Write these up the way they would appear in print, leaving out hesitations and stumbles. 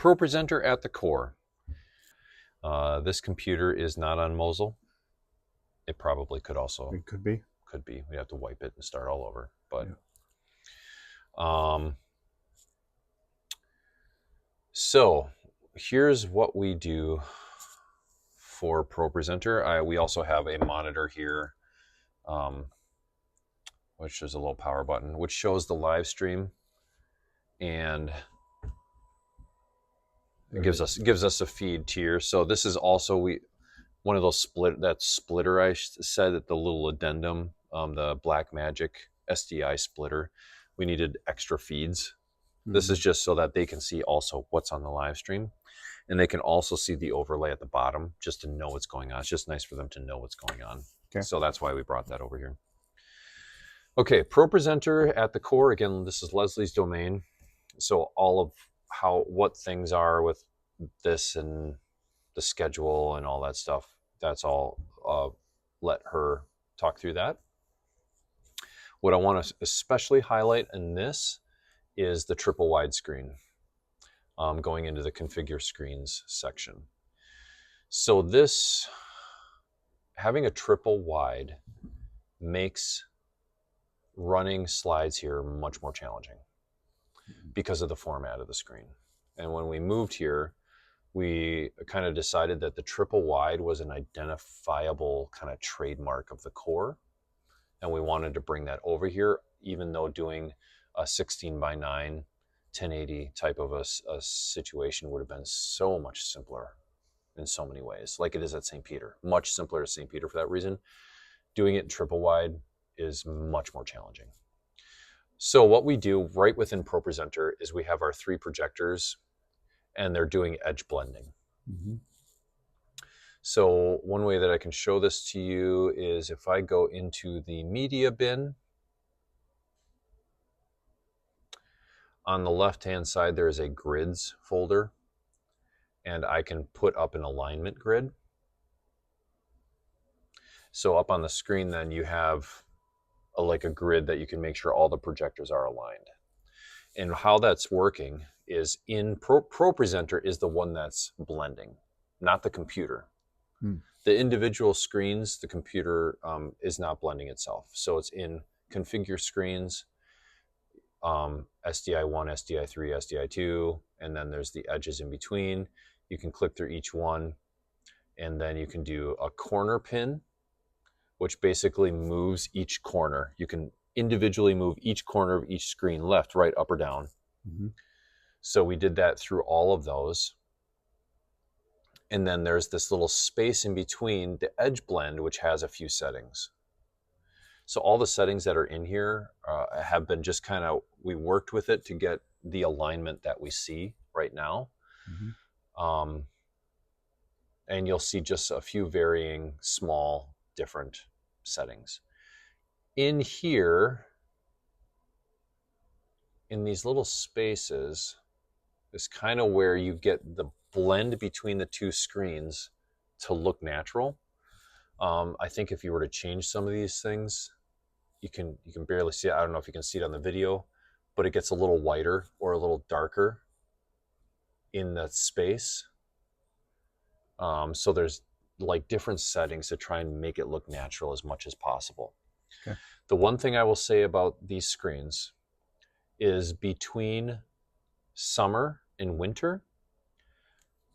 ProPresenter at the core. This computer is not on Mosel. It probably could also. It could be. Could be. We'd have to wipe it and start all over. But yeah. So here's what we do for ProPresenter. We also have a monitor here, which is a little power button, which shows the live stream, and it gives us a feed tier. So this is also one of those splitter I said, that the little addendum, the Blackmagic SDI splitter, we needed extra feeds. Mm-hmm. This is just so that they can see also what's on the live stream, and they can also see the overlay at the bottom just to know what's going on. It's just nice for them to know what's going on. Okay. So that's why we brought that over here. Okay, ProPresenter at the core. Again, this is Leslie's domain. So all of what things are with this and the schedule and all that stuff, that's all, let her talk through that. What I want to especially highlight in this is the triple widescreen, going into the configure screens section. So this, having a triple wide makes running slides here much more challenging because of the format of the screen. And when we moved here, we kind of decided that the triple wide was an identifiable kind of trademark of the core. And we wanted to bring that over here, even though doing a 16:9 1080 type of a situation would have been so much simpler in so many ways, like it is at St. Peter. Much simpler at St. Peter for that reason. Doing it triple wide is much more challenging. So what we do right within ProPresenter is we have our 3 projectors, and they're doing edge blending. Mm-hmm. So one way that I can show this to you is if I go into the media bin, on the left-hand side, there is a grids folder, and I can put up an alignment grid. So up on the screen, then you have like a grid that you can make sure all the projectors are aligned. And how that's working is in ProPresenter is the one that's blending, not the computer. The individual screens, the computer is not blending itself. So it's in configure screens, SDI1, SDI3, SDI2, and then there's the edges in between. You can click through each one, and then you can do a corner pin, which basically moves each corner. You can individually move each corner of each screen, left, right, up, or down. Mm-hmm. So we did that through all of those. And then there's this little space in between the edge blend, which has a few settings. So all the settings that are in here have been just kind of, we worked with it to get the alignment that we see right now. Mm-hmm. And you'll see just a few varying small different settings. In here, in these little spaces, is kind of where you get the blend between the 2 screens to look natural. I think if you were to change some of these things, you can barely see it. I don't know if you can see it on the video, but it gets a little whiter or a little darker in that space. So there's like different settings to try and make it look natural as much as possible. Okay. The one thing I will say about these screens is between summer and winter,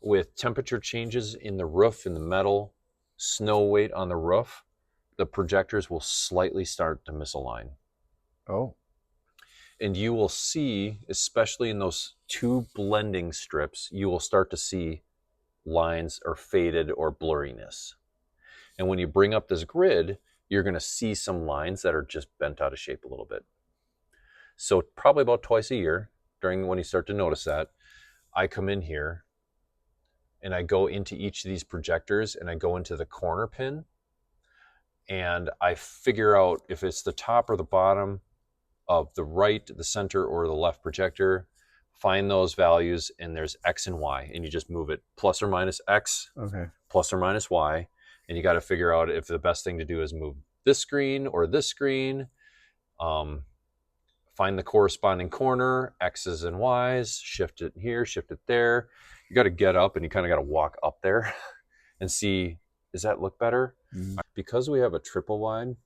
with temperature changes in the roof, in the metal, snow weight on the roof, the projectors will slightly start to misalign. Oh. And you will see, especially in those 2 blending strips, you will start to see lines or faded or blurriness. And when you bring up this grid, you're going to see some lines that are just bent out of shape a little bit. So probably about twice a year, during when you start to notice that, I come in here and I go into each of these projectors and I go into the corner pin and I figure out if it's the top or the bottom of the right, the center, or the left projector. Find those values, and there's X and Y, and you just move it plus or minus X, okay, plus or minus Y, and you got to figure out if the best thing to do is move this screen or this screen. find the corresponding corner, X's and Y's, shift it here, shift it there. You got to get up and you kind of got to walk up there and see, does that look better? Mm-hmm. Because we have a triple wide,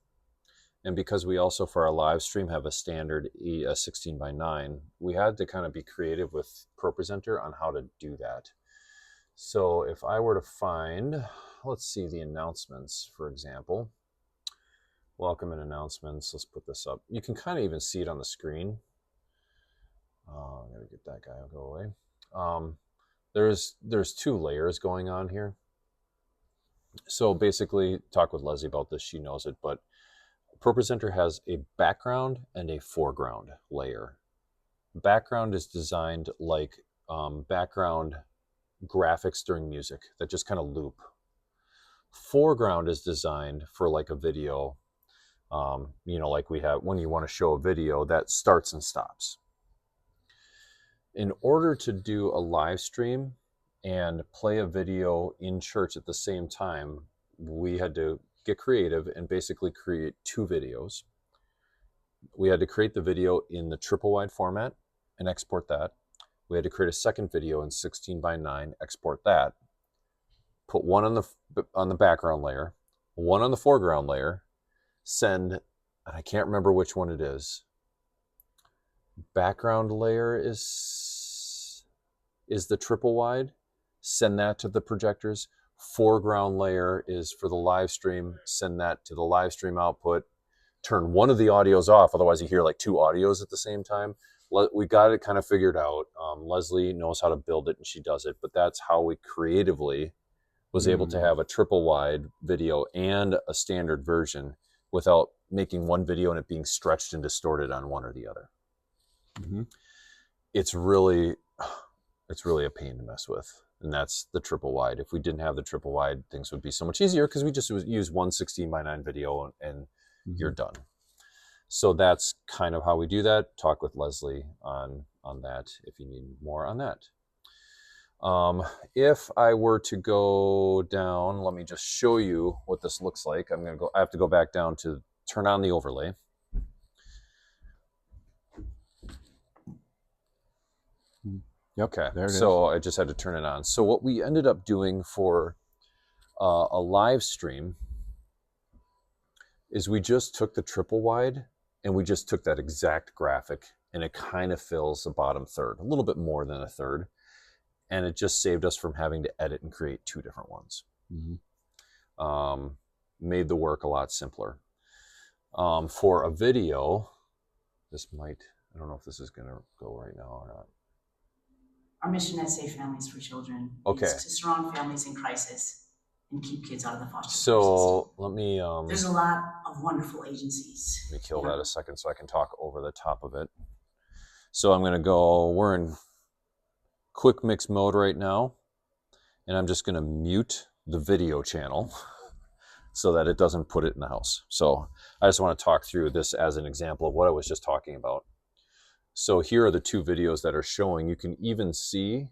and because we also for our live stream have a standard 16:9, we had to kind of be creative with ProPresenter on how to do that. So if I were to find, let's see, the announcements, for example. Welcome and announcements. Let's put this up. You can kind of even see it on the screen. I'm going to get that guy to go away. There's two layers going on here. So basically, talk with Leslie about this. She knows it, but ProPresenter has a background and a foreground layer. Background is designed like background graphics during music that just kind of loop. Foreground is designed for like a video, like we have when you want to show a video that starts and stops. In order to do a live stream and play a video in church at the same time, we had to get creative and basically create two videos. We had to create the video in the triple wide format and export that. We had to create a second video in 16:9, export that, put one on the background layer, one on the foreground layer, send, and I can't remember which one it is. Background layer is the triple wide, send that to the projectors. Foreground layer is for the live stream, send that to the live stream output. Turn one of the audios off, otherwise you hear like two audios at the same time. We got it kind of figured out. Leslie knows how to build it and she does it, but that's how we creatively was able to have a triple wide video and a standard version without making one video and it being stretched and distorted on one or the other. Mm-hmm. It's really a pain to mess with. And that's the triple wide. If we didn't have the triple wide, things would be so much easier because we just use one 16:9 video and you're done. So that's kind of how we do that. Talk with Leslie on that if you need more on that. If I were to go down, let me just show you what this looks like. I have to go back down to turn on the overlay. Okay, so I just had to turn it on. So what we ended up doing for a live stream is we just took the triple wide and we just took that exact graphic and it kind of fills the bottom third, a little bit more than a third. And it just saved us from having to edit and create two different ones. Mm-hmm. Made the work a lot simpler. For a video, I don't know if this is going to go right now or not. Our mission at Safe Families for Children is to surround families in crisis and keep kids out of the foster care system. So let me... there's a lot of wonderful agencies. Let me kill that a second so I can talk over the top of it. So I'm going to go, we're in quick mix mode right now, and I'm just going to mute the video channel so that it doesn't put it in the house. So I just want to talk through this as an example of what I was just talking about. So here are the two videos that are showing. You can even see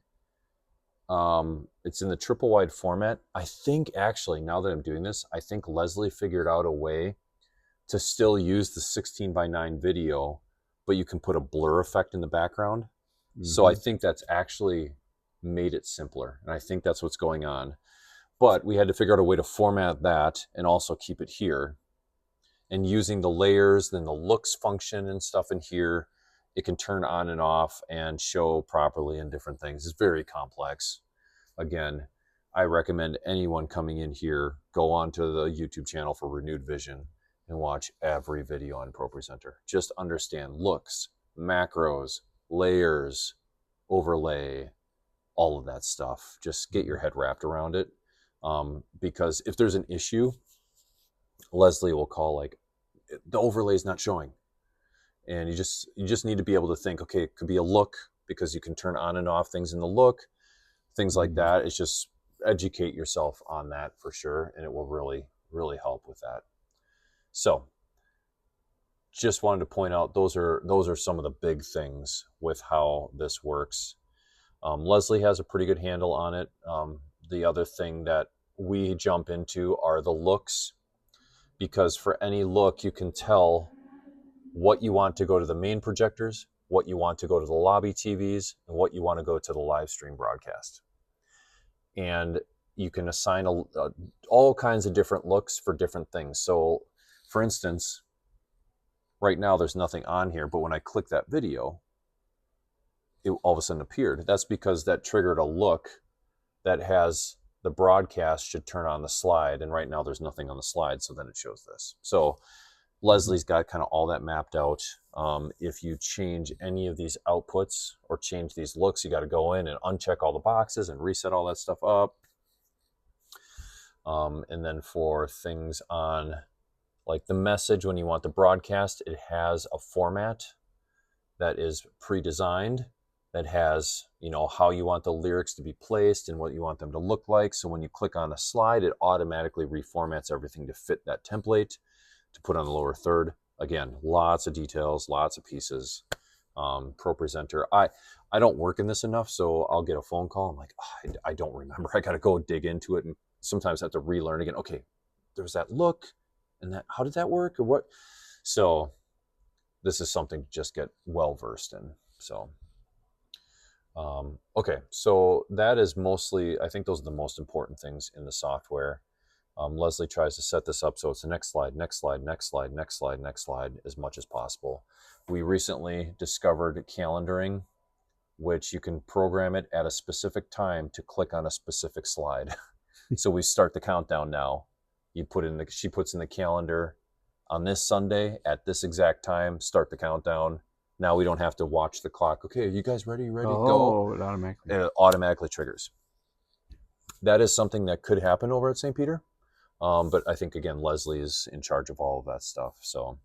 it's in the triple wide format. I think actually, now that I'm doing this, I think Leslie figured out a way to still use the 16:9 video, but you can put a blur effect in the background. Mm-hmm. So I think that's actually made it simpler. And I think that's what's going on. But we had to figure out a way to format that and also keep it here. And using the layers, then the looks function and stuff in here, it can turn on and off and show properly and different things. It's very complex. Again, I recommend anyone coming in here, go onto the YouTube channel for Renewed Vision and watch every video on ProPresenter. Just understand looks, macros, layers, overlay, all of that stuff. Just get your head wrapped around it. Because if there's an issue, Leslie will call like, the overlay is not showing. And you just need to be able to think, okay, it could be a look because you can turn on and off things in the look, things like that. It's just educate yourself on that for sure. And it will really, really help with that. So just wanted to point out, those are some of the big things with how this works. Leslie has a pretty good handle on it. The other thing that we jump into are the looks, because for any look, you can tell what you want to go to the main projectors, what you want to go to the lobby TVs, and what you want to go to the live stream broadcast. And you can assign all kinds of different looks for different things. So for instance, right now there's nothing on here, but when I click that video, it all of a sudden appeared. That's because that triggered a look that has the broadcast should turn on the slide, and right now there's nothing on the slide, so then it shows this. So Leslie's got kind of all that mapped out. If you change any of these outputs or change these looks, you got to go in and uncheck all the boxes and reset all that stuff up. And then for things on like the message, when you want the broadcast, it has a format that is pre-designed that has, you know, how you want the lyrics to be placed and what you want them to look like. So when you click on a slide, it automatically reformats everything to fit that template to put on the lower third. Again, lots of details, lots of pieces. ProPresenter. I don't work in this enough, so I'll get a phone call. I'm like, oh, I don't remember. I got to go dig into it and sometimes have to relearn again. Okay, there's that look and that, how did that work or what? So this is something to just get well versed in. So, okay, so that is mostly, I think those are the most important things in the software. Leslie tries to set this up so it's the next slide, next slide, next slide, next slide, next slide, as much as possible. We recently discovered calendaring, which you can program it at a specific time to click on a specific slide. So we start the countdown now. You put in she puts in the calendar on this Sunday at this exact time, start the countdown. Now we don't have to watch the clock. Okay, are you guys ready? Ready, go. It automatically. It automatically triggers. That is something that could happen over at St. Peter. But I think, again, Leslie is in charge of all of that stuff. So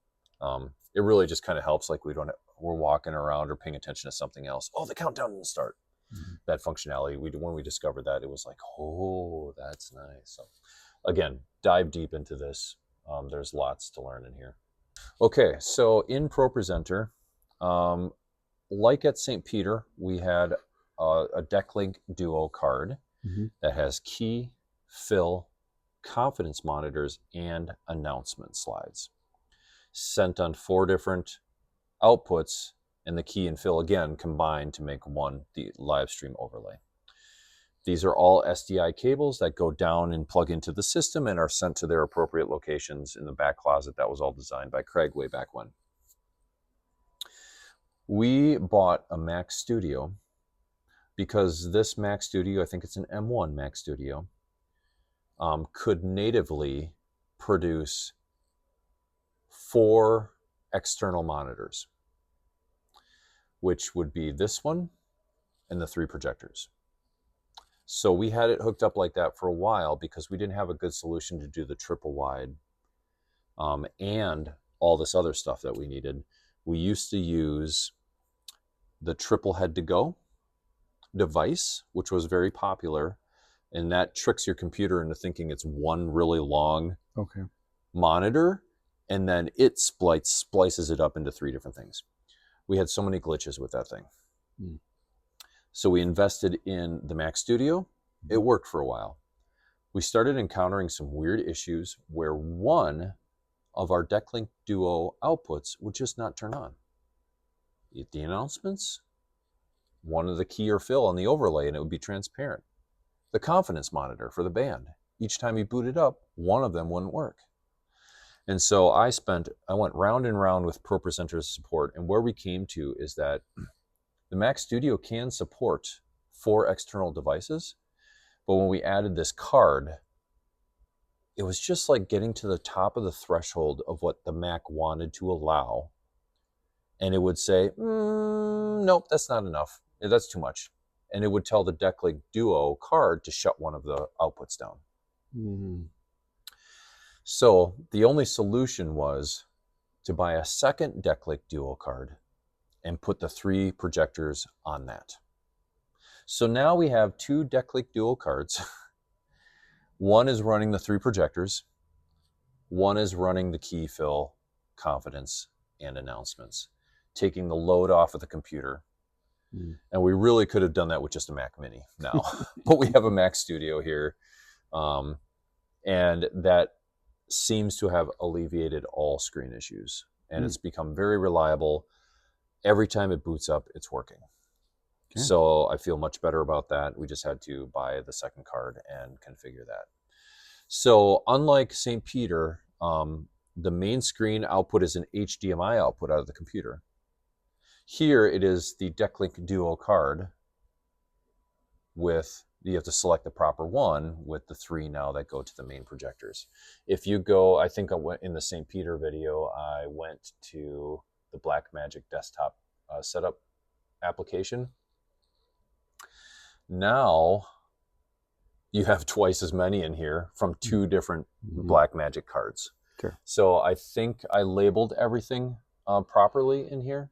it really just kind of helps. Like we're walking around or paying attention to something else. Oh, the countdown didn't start. Mm-hmm. That functionality, when we discovered that, it was like, oh, that's nice. So again, dive deep into this. There's lots to learn in here. Okay, so in ProPresenter, like at St. Peter, we had a DeckLink Duo card that has key, fill, confidence monitors, and announcement slides sent on 4 different outputs, and the key and fill again combined to make the live stream overlay. These are all SDI cables that go down and plug into the system and are sent to their appropriate locations in the back closet. That was all designed by Craig way back when. We bought a Mac Studio because this Mac Studio, I think it's an M1 Mac Studio, could natively produce 4 external monitors, which would be this one and the 3 projectors. So we had it hooked up like that for a while because we didn't have a good solution to do the triple wide and all this other stuff that we needed. We used to use the triple head to go device, which was very popular. And that tricks your computer into thinking it's one really long monitor, and then it splices it up into 3 different things. We had so many glitches with that thing. So we invested in the Mac Studio. It worked for a while. We started encountering some weird issues where one of our DeckLink Duo outputs would just not turn on. The announcements, one of the key or fill on the overlay, and it would be transparent. The confidence monitor for the band, each time you boot it up, one of them wouldn't work. And so I went round and round with ProPresenter's support, and where we came to is that the Mac Studio can support 4 external devices, but when we added this card, it was just like getting to the top of the threshold of what the Mac wanted to allow. And it would say, nope, that's not enough. That's too much. And it would tell the DeckLink Duo card to shut one of the outputs down. So the only solution was to buy a second DeckLink Duo card and put the 3 projectors on that. So now we have 2 DeckLink Duo cards. One is running the 3 projectors. One is running the key, fill, confidence, and announcements, taking the load off of the computer. And we really could have done that with just a Mac Mini now, but we have a Mac Studio here. And that seems to have alleviated all screen issues. and it's become very reliable. Every time it boots up, it's working. Okay. So I feel much better about that. We just had to buy the second card and configure that. So unlike St. Peter, the main screen output is an HDMI output out of the computer. Here it is the DeckLink Duo card with, you have to select the proper one with the 3 now that go to the main projectors. If you go, I think I went in the St. Peter video, I went to the Blackmagic desktop setup application. Now you have twice as many in here from 2 different Blackmagic cards. Sure. So I think I labeled everything properly in here,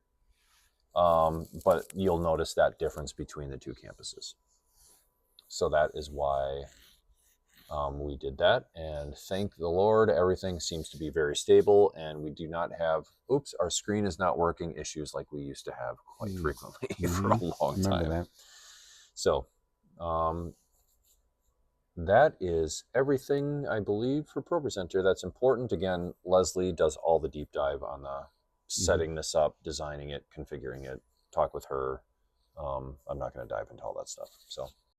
but you'll notice that difference between the 2 campuses. So that is why we did that, and thank the Lord, everything seems to be very stable, and we do not have, oops, our screen is not working issues like we used to have quite frequently for a long time. That. So that is everything, I believe, for ProPresenter that's important. Again, Leslie does all the deep dive on the setting this up, designing it, configuring it, talk with her. I'm not going to dive into all that stuff. So